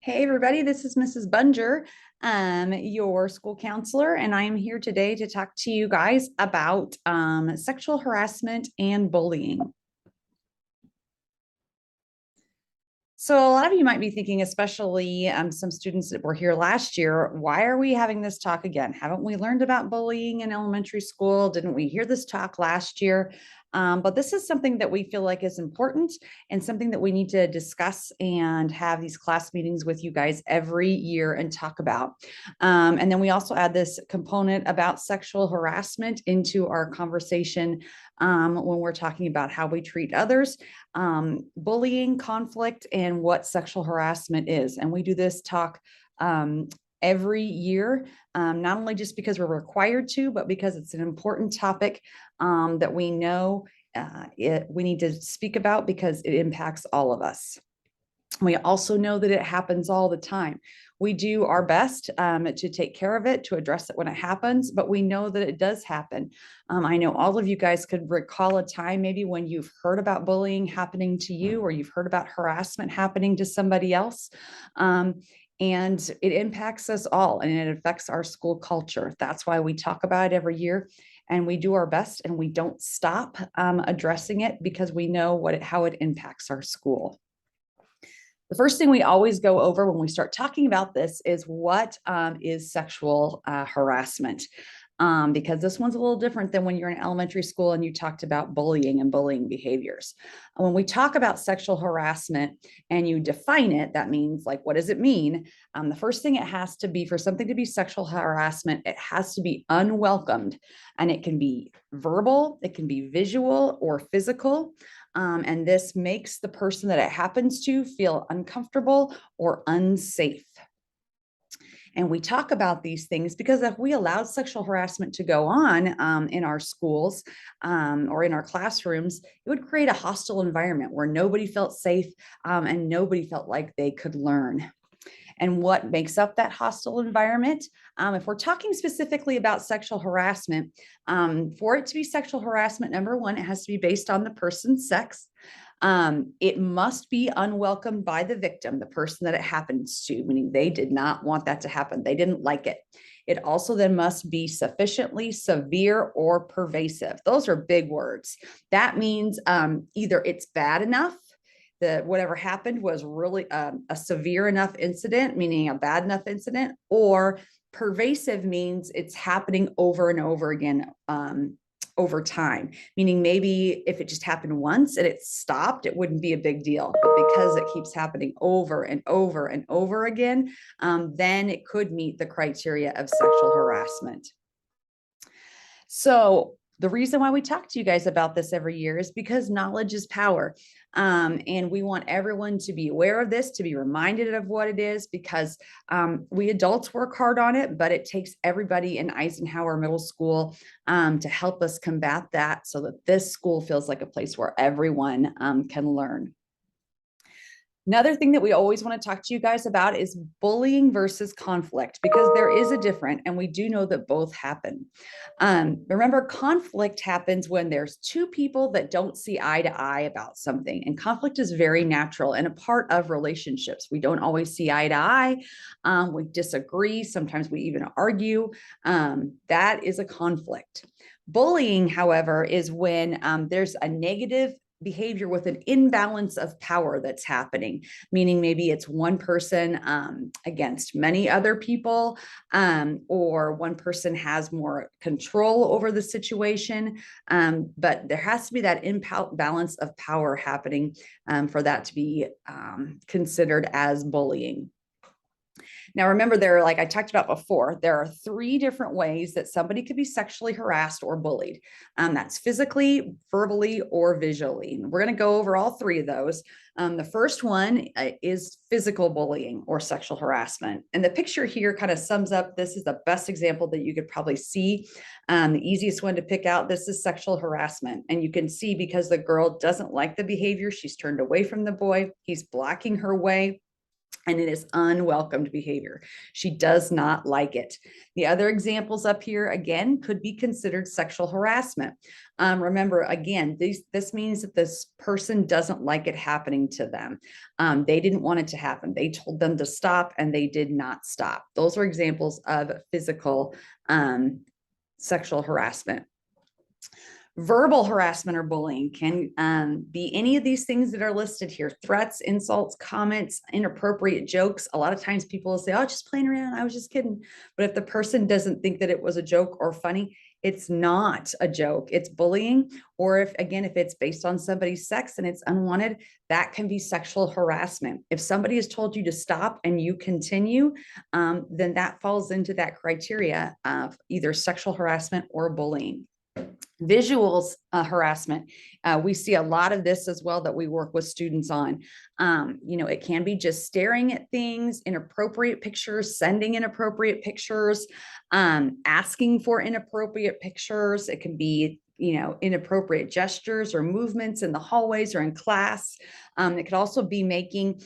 Hey everybody, this is Mrs. Bunger, your school counselor, and I am here today to talk to you guys about sexual harassment and bullying. So a lot of you might be thinking, especially some students that were here last year, why are we having this talk again? Haven't we learned about bullying in elementary school? Didn't we hear this talk last year? But this is something that we feel like is important and something that we need to discuss and have these class meetings with you guys every year and talk about. And then we also add this component about sexual harassment into our conversation when we're talking about how we treat others, bullying, conflict, and what sexual harassment is. And we do this talk every year, not only just because we're required to, but because it's an important topic that we know we need to speak about because it impacts all of us. We also know that it happens all the time. We do our best to take care of it, to address it when it happens, but we know that it does happen. I know all of you guys could recall a time maybe when you've heard about bullying happening to you, or you've heard about harassment happening to somebody else. And it impacts us all, and it affects our school culture. That's why we talk about it every year, and we do our best, and we don't stop addressing it because we know how it impacts our school. The first thing we always go over when we start talking about this is what is sexual harassment, because this one's a little different than when you're in elementary school and you talked about bullying and bullying behaviors. When we talk about sexual harassment and you define it, that means, like, what does it mean? The first thing it has to be, for something to be sexual harassment, it has to be unwelcomed, and it can be verbal, it can be visual or physical. And this makes the person that it happens to feel uncomfortable or unsafe. And we talk about these things because if we allowed sexual harassment to go on in our schools or in our classrooms, it would create a hostile environment where nobody felt safe and nobody felt like they could learn. And what makes up that hostile environment? If we're talking specifically about sexual harassment, for it to be sexual harassment, number one, it has to be based on the person's sex. It must be unwelcomed by the victim, the person that it happens to, meaning they did not want that to happen. They didn't like it. It also then must be sufficiently severe or pervasive. Those are big words. That means either it's bad enough, that whatever happened was really a severe enough incident, meaning a bad enough incident, or pervasive means it's happening over and over again over time, meaning maybe if it just happened once and it stopped, it wouldn't be a big deal. But because it keeps happening over and over and over again, then it could meet the criteria of sexual harassment. So the reason why we talk to you guys about this every year is because knowledge is power. And we want everyone to be aware of this, to be reminded of what it is, because we adults work hard on it, but it takes everybody in Eisenhower Middle School to help us combat that so that this school feels like a place where everyone can learn. Another thing that we always want to talk to you guys about is bullying versus conflict, because there is a difference, and we do know that both happen. Remember, conflict happens when there's two people that don't see eye to eye about something, and conflict is very natural and a part of relationships. We don't always see eye to eye. We disagree. Sometimes we even argue. That is a conflict. Bullying, however, is when there's a negative behavior with an imbalance of power that's happening, meaning maybe it's one person against many other people, or one person has more control over the situation. But there has to be that imbalance of power happening for that to be considered as bullying. Now, remember, like I talked about before, there are three different ways that somebody could be sexually harassed or bullied. That's physically, verbally, or visually. We're going to go over all three of those. The first one is physical bullying or sexual harassment. And the picture here kind of sums up, this is the best example that you could probably see. The easiest one to pick out, this is sexual harassment. And you can see because the girl doesn't like the behavior, she's turned away from the boy, he's blocking her way. and it is unwelcomed behavior. She does not like it. The other examples up here, again, could be considered sexual harassment. Remember, again, this means that this person doesn't like it happening to them. They didn't want it to happen. They told them to stop, and they did not stop. Those are examples of physical sexual harassment. Verbal harassment or bullying can be any of these things that are listed here: threats, insults, comments, inappropriate jokes. A lot of times people will say, oh, just playing around, I was just kidding. But if the person doesn't think that it was a joke or funny, it's not a joke, it's bullying. Or if it's based on somebody's sex and it's unwanted, that can be sexual harassment. If somebody has told you to stop and you continue, then that falls into that criteria of either sexual harassment or bullying. Visuals harassment. We see a lot of this as well that we work with students on. It can be just staring at things, inappropriate pictures, sending inappropriate pictures, asking for inappropriate pictures. It can be inappropriate gestures or movements in the hallways or in class. It could also be making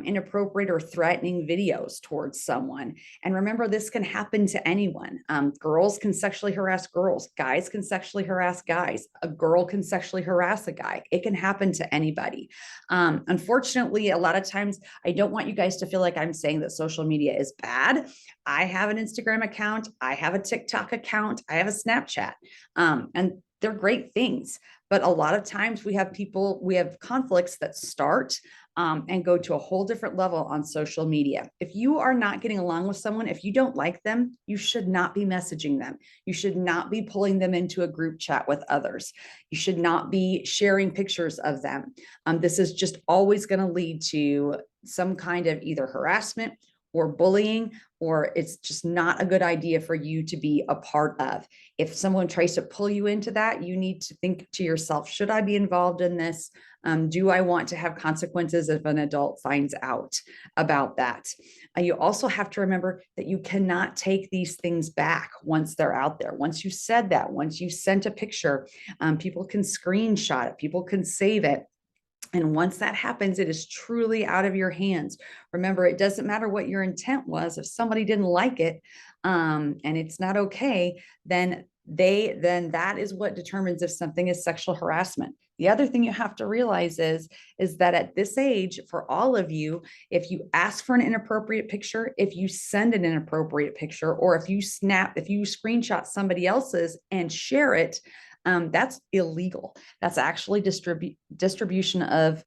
inappropriate or threatening videos towards someone. And remember, this can happen to anyone. Girls can sexually harass girls. Guys can sexually harass guys. A girl can sexually harass a guy. It can happen to anybody. Unfortunately, a lot of times, I don't want you guys to feel like I'm saying that social media is bad. I have an Instagram account. I have a TikTok account. I have a Snapchat. And they're great things. But a lot of times we have conflicts that start and go to a whole different level on social media. If you are not getting along with someone, if you don't like them, you should not be messaging them. You should not be pulling them into a group chat with others. You should not be sharing pictures of them. This is just always going to lead to some kind of either harassment or bullying, or it's just not a good idea for you to be a part of. If someone tries to pull you into that, you need to think to yourself, should I be involved in this? Do I want to have consequences if an adult finds out about that? You also have to remember that you cannot take these things back once they're out there. Once you said that, once you sent a picture, people can screenshot it, people can save it. And once that happens, it is truly out of your hands. Remember, it doesn't matter what your intent was. If somebody didn't like it, and it's not okay, then that is what determines if something is sexual harassment. The other thing you have to realize is that at this age, for all of you, if you ask for an inappropriate picture, if you send an inappropriate picture, or if you screenshot somebody else's and share it, that's illegal. That's actually distribution of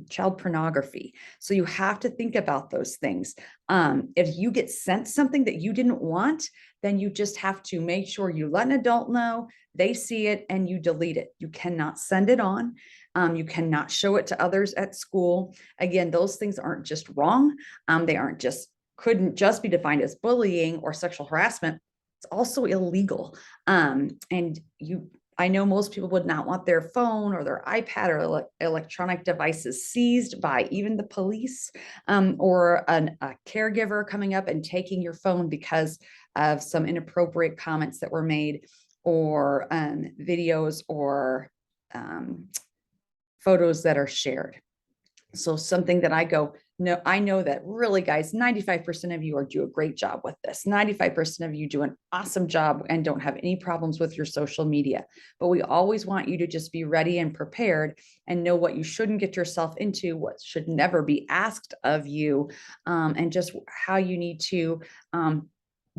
child pornography. So you have to think about those things. If you get sent something that you didn't want, then you just have to make sure you let an adult know, they see it, and you delete it. You cannot send it on. You cannot show it to others at school. Again, those things aren't just wrong. They couldn't just be defined as bullying or sexual harassment. It's also illegal. I know most people would not want their phone or their iPad or electronic devices seized by even the police, or a caregiver coming up and taking your phone because of some inappropriate comments that were made, or videos or photos that are shared. So something that I know that really, guys, 95% of you do a great job with this. 95% of you do an awesome job and don't have any problems with your social media. But we always want you to just be ready and prepared and know what you shouldn't get yourself into, what should never be asked of you, and just how you need to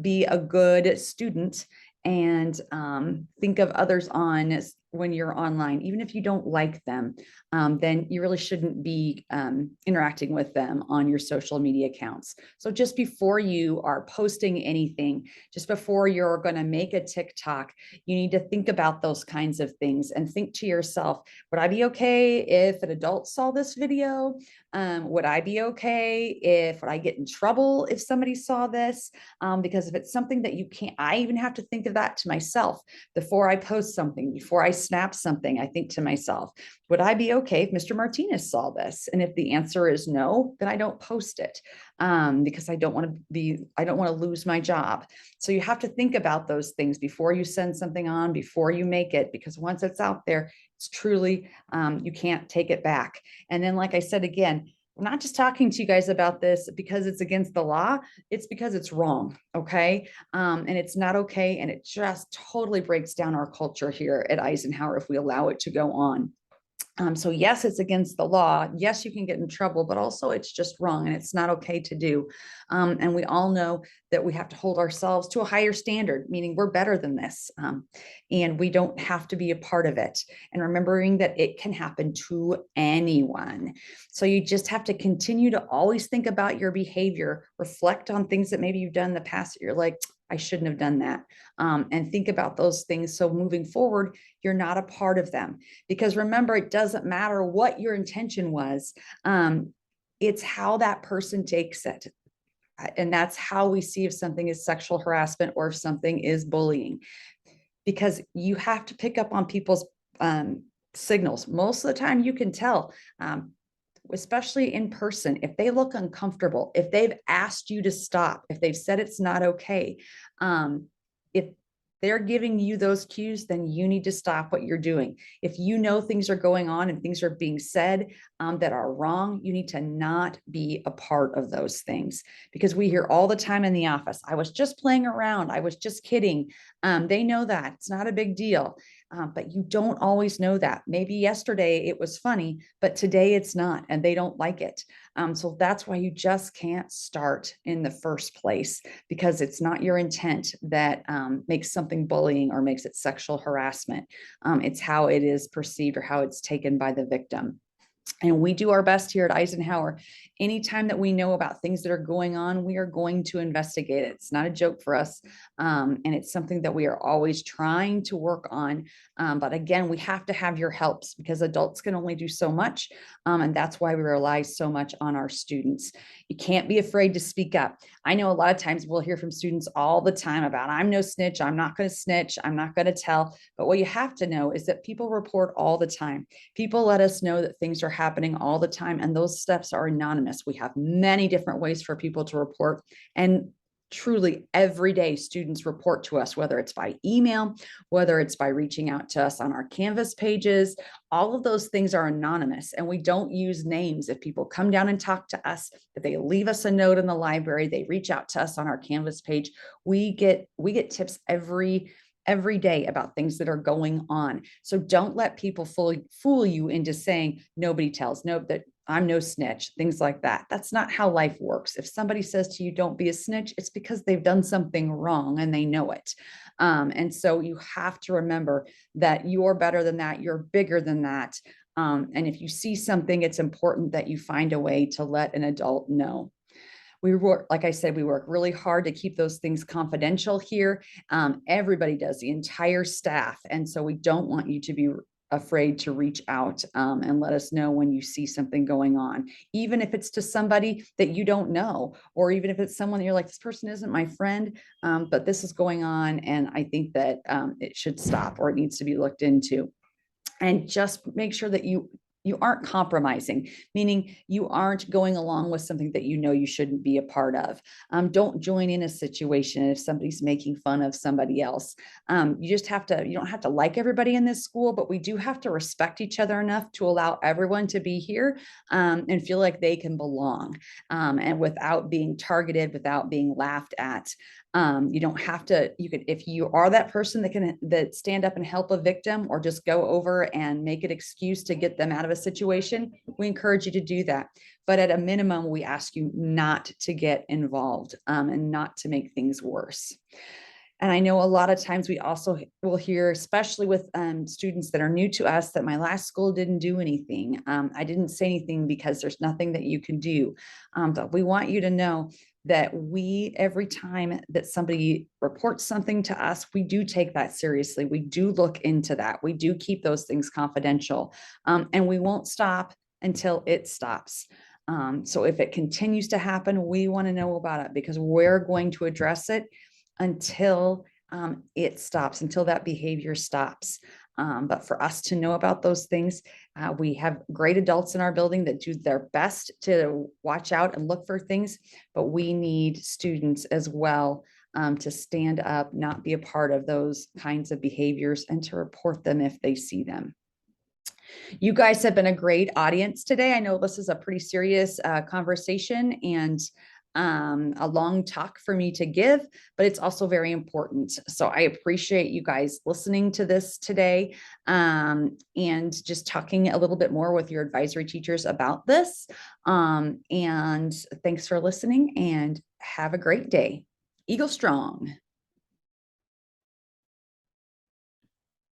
be a good student and think of others when you're online. Even if you don't like them, then you really shouldn't be interacting with them on your social media accounts. So just before you are posting anything, just before you're going to make a TikTok, you need to think about those kinds of things and think to yourself, would I be okay if an adult saw this video? Would I be okay would I get in trouble if somebody saw this? Because if it's something that you can't, I even have to think of that to myself before I post something, before I snap something. I think to myself, would I be okay if Mr. Martinez saw this? And if the answer is no, then I don't post it, because I don't want to lose my job. So you have to think about those things before you send something on, before you make it, because once it's out there, it's truly, you can't take it back. And then, like I said, again, we're not just talking to you guys about this because it's against the law. It's because it's wrong. Okay. And it's not okay. And it just totally breaks down our culture here at Eisenhower if we allow it to go on. So yes, it's against the law. Yes, you can get in trouble, but also it's just wrong and it's not okay to do. And we all know that we have to hold ourselves to a higher standard, meaning we're better than this. And we don't have to be a part of it. And remembering that it can happen to anyone. So you just have to continue to always think about your behavior, reflect on things that maybe you've done in the past that you're like, I shouldn't have done that. And think about those things. So moving forward, you're not a part of them. Because remember, it doesn't matter what your intention was. It's how that person takes it. And that's how we see if something is sexual harassment or if something is bullying. Because you have to pick up on people's signals. Most of the time you can tell, especially in person, if they look uncomfortable, if they've asked you to stop, if they've said it's not okay, if they're giving you those cues, then you need to stop what you're doing. If you know things are going on and things are being said that are wrong, you need to not be a part of those things, because we hear all the time in the office, I was just playing around, I was just kidding. They know that it's not a big deal. But you don't always know that. Maybe yesterday it was funny, but today it's not, and they don't like it. So that's why you just can't start in the first place, because it's not your intent that makes something bullying or makes it sexual harassment. It's how it is perceived or how it's taken by the victim. And we do our best here at Eisenhower. Anytime that we know about things that are going on, we are going to investigate it. It's not a joke for us. And it's something that we are always trying to work on. But again, we have to have your helps, because adults can only do so much. And that's why we rely so much on our students. You can't be afraid to speak up. I know a lot of times we'll hear from students all the time about, I'm no snitch, I'm not going to snitch, I'm not going to tell. But what you have to know is that people report all the time. People let us know that things are happening all the time, and those steps are anonymous. We have many different ways for people to report, and truly every day students report to us, whether it's by email, whether it's by reaching out to us on our Canvas pages. All of those things are anonymous, and we don't use names. If people come down and talk to us, if they leave us a note in the library, they reach out to us on our Canvas page, we get tips every day about things that are going on. So don't let people fool you into saying nobody tells, no, that I'm no snitch, things like that. That's not how life works. If somebody says to you, don't be a snitch, it's because they've done something wrong and they know it. And so you have to remember that you're better than that. You're bigger than that. And if you see something, it's important that you find a way to let an adult know. We work, like I said, we work really hard to keep those things confidential here. Everybody does, the entire staff. And so we don't want you to be afraid to reach out and let us know when you see something going on, even if it's to somebody that you don't know, or even if it's someone that you're like, this person isn't my friend, but this is going on, and I think that it should stop, or it needs to be looked into. And just make sure that you aren't compromising, meaning you aren't going along with something that you know you shouldn't be a part of. Don't join in a situation if somebody's making fun of somebody else. You don't have to like everybody in this school, but we do have to respect each other enough to allow everyone to be here and feel like they can belong, and without being targeted, without being laughed at. You don't have to, you could, if you are that person that stand up and help a victim, or just go over and make an excuse to get them out of a situation, we encourage you to do that. But at a minimum, we ask you not to get involved and not to make things worse. And I know a lot of times we also will hear, especially with students that are new to us, that my last school didn't do anything. I didn't say anything because there's nothing that you can do. But we want you to know that every time that somebody reports something to us, we do take that seriously. We do look into that. We do keep those things confidential, and we won't stop until it stops. So if it continues to happen, we want to know about it, because we're going to address it until it stops, until that behavior stops. But for us to know about those things, we have great adults in our building that do their best to watch out and look for things, but we need students as well to stand up, not be a part of those kinds of behaviors, and to report them if they see them. You guys have been a great audience today. I know this is a pretty serious conversation and a long talk for me to give, but it's also very important. So I appreciate you guys listening to this today and just talking a little bit more with your advisory teachers about this. And thanks for listening and have a great day. Eagle Strong.